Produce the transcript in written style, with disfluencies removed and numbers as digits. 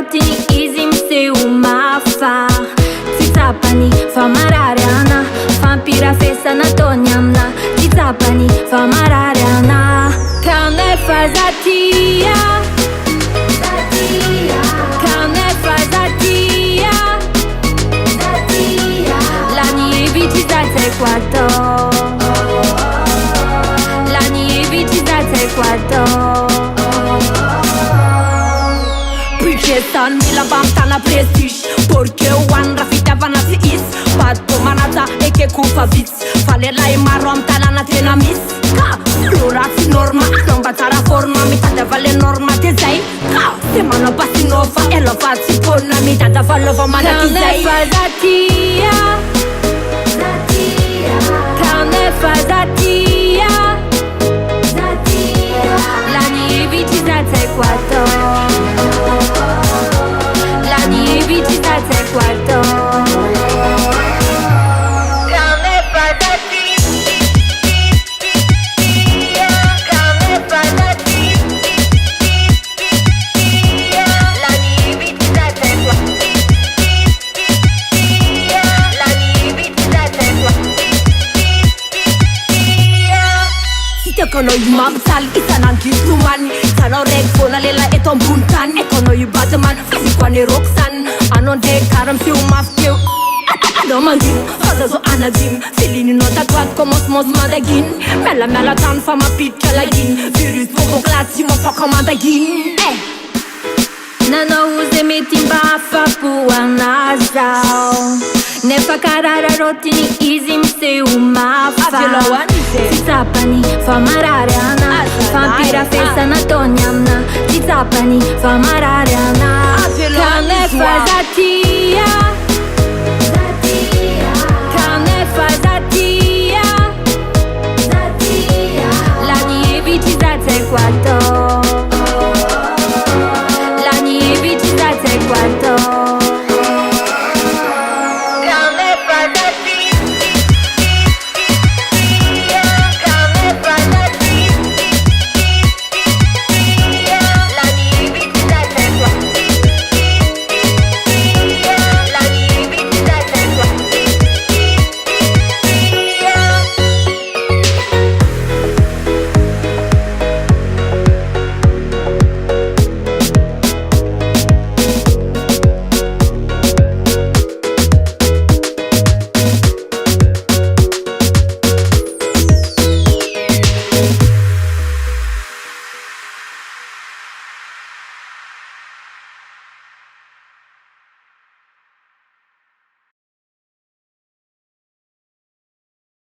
rotini izy miseho mafa. Tsy tapany fa marary ana, fampirafesa nataony amina. Tsy tapany fa marary ana. Kanefa zatia, kanefa zatia, lany hevitry za tsy haiko atao, lany hevitry za tsy haiko atao. Budgetan mila mba mitana prestige, porque hoany raha fitiavana tsy isy. Pato manata eke kofa vitsy, fa lelahy maro amy tanàna tena misy. Ka io raha tsy norma, anao mba tsara forma mitady ava le norma de zay. Ka se manao basinao fa ela fa tsy pona mitady ava lova manaky zay. Kanefa zatia, kanefa zatia, lany hevitry za tsy haiko atao, lany hevitry za tsy haiko atao. Ekonao io mampisaly isan'andritomany, sanao raiky vona lehilahy eto ambony tany. Ekonao io Batman fiziko ane Roxane, anao ndray kara miseho mafy keo. Anao mangino fazazo anadiny, filininao tatoato commencemence mandaginy. Miala tany fa mampiditra laginy, virus bobokla tsy mafaka mandaginy. Nanao zay mety mba afapo anazao, nefa karara rotiny izy miseho mafa. Tsy tapany fa marary ana, fampirafesa nataony amina. Tsy tapany fa marary ana. Kanefa